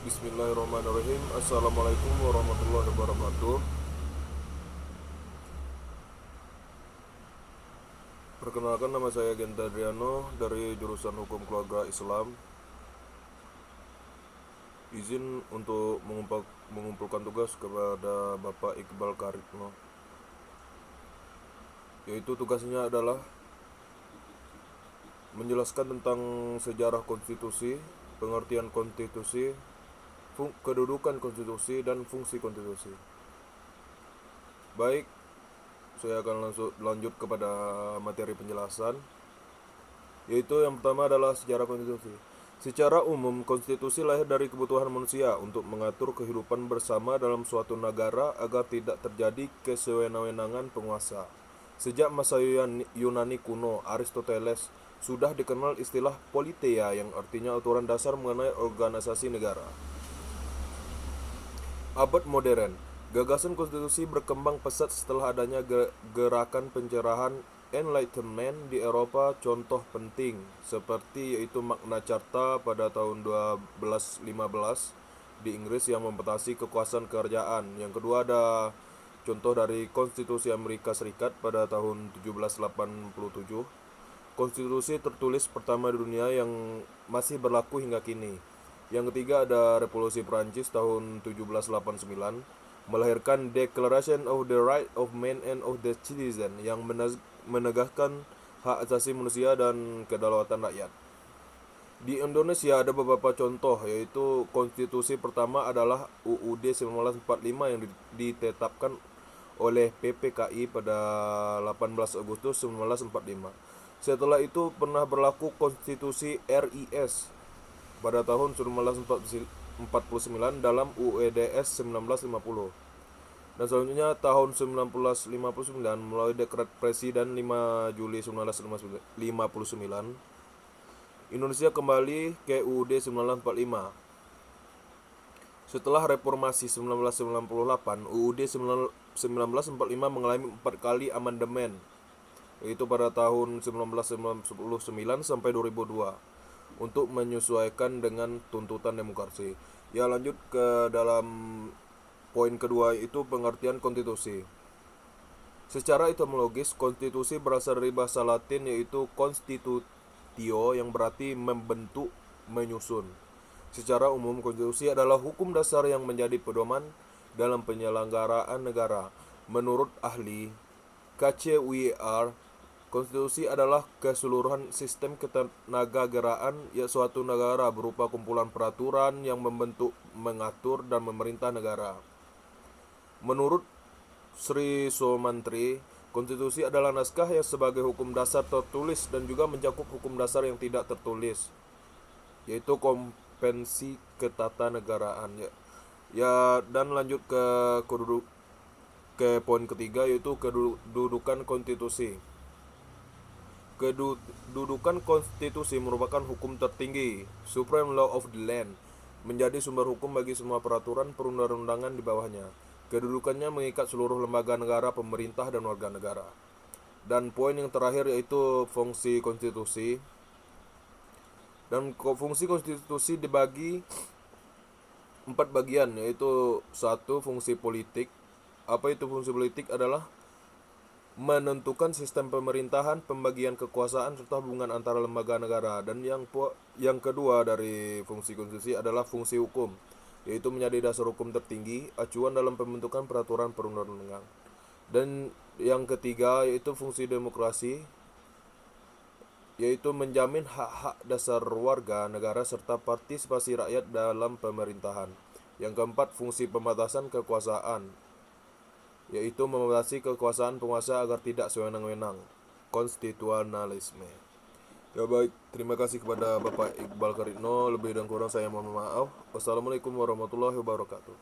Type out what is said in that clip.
Bismillahirrahmanirrahim. Assalamualaikum warahmatullahi wabarakatuh. Perkenalkan, nama saya Genta Adriano dari jurusan Hukum Keluarga Islam. Izin untuk mengumpulkan tugas kepada Bapak Iqbal Karitno. Yaitu tugasnya adalah menjelaskan tentang sejarah konstitusi, pengertian konstitusi, kedudukan konstitusi, dan fungsi konstitusi. Baik, saya akan langsung lanjut kepada materi penjelasan, yaitu yang pertama adalah sejarah konstitusi. Secara umum, konstitusi lahir dari kebutuhan manusia untuk mengatur kehidupan bersama dalam suatu negara agar tidak terjadi kesewenang-wenangan penguasa. Sejak masa Yunani kuno, Aristoteles sudah dikenal istilah politeia yang artinya aturan dasar mengenai organisasi negara. Abad modern, gagasan konstitusi berkembang pesat setelah adanya gerakan pencerahan Enlightenment di Eropa. Contoh penting seperti yaitu Magna Carta pada tahun 1215 di Inggris yang membatasi kekuasaan kerajaan. Yang kedua ada contoh dari Konstitusi Amerika Serikat pada tahun 1787. Konstitusi tertulis pertama di dunia yang masih berlaku hingga kini. Yang ketiga ada Revolusi Prancis tahun 1789 melahirkan Declaration of the Right of Man and of the Citizen yang menegakkan hak asasi manusia dan kedaulatan rakyat. Di Indonesia ada beberapa contoh, yaitu konstitusi pertama adalah UUD 1945 yang ditetapkan oleh PPKI pada 18 Agustus 1945. Setelah itu pernah berlaku konstitusi RIS pada tahun 1949 dalam UEDS 1950. Dan selanjutnya tahun 1959 melalui Dekret Presiden 5 Juli 1959 Indonesia kembali ke UUD 1945. Setelah reformasi 1998, UUD 1945 mengalami 4 kali amandemen, yaitu pada tahun 1999 sampai 2002 untuk menyesuaikan dengan tuntutan demokrasi. Ya, lanjut ke dalam poin kedua, itu pengertian konstitusi. Secara etimologis, konstitusi berasal dari bahasa Latin yaitu constitutio yang berarti membentuk, menyusun. Secara umum, konstitusi adalah hukum dasar yang menjadi pedoman dalam penyelenggaraan negara. Menurut ahli KCWR, konstitusi adalah keseluruhan sistem ketenagagaraan suatu negara berupa kumpulan peraturan yang membentuk, mengatur, dan memerintah negara. Menurut Sri Somantri, konstitusi adalah naskah yang sebagai hukum dasar tertulis dan juga mencakup hukum dasar yang tidak tertulis, yaitu konvensi ketatanegaraan. Dan lanjut ke poin ketiga, yaitu kedudukan konstitusi. Kedudukan konstitusi merupakan hukum tertinggi, supreme law of the land, menjadi sumber hukum bagi semua peraturan perundang-undangan di bawahnya. Kedudukannya mengikat seluruh lembaga negara, pemerintah, dan warga negara. Dan poin yang terakhir yaitu fungsi konstitusi. Dan fungsi konstitusi dibagi 4 bagian, yaitu 1. Fungsi politik. Apa itu fungsi politik? Adalah menentukan sistem pemerintahan, pembagian kekuasaan, serta hubungan antara lembaga negara. Dan yang kedua dari fungsi konstitusi adalah fungsi hukum, yaitu menjadi dasar hukum tertinggi, acuan dalam pembentukan peraturan perundang-undangan. Dan yang ketiga yaitu fungsi demokrasi, yaitu menjamin hak-hak dasar warga negara serta partisipasi rakyat dalam pemerintahan. Yang keempat, fungsi pembatasan kekuasaan, yaitu membatasi kekuasaan penguasa agar tidak sewenang-wenang, konstitusionalisme. Ya baik, terima kasih kepada Bapak Iqbal Karitno. Lebih dan kurang saya mohon maaf. Wassalamualaikum warahmatullahi wabarakatuh.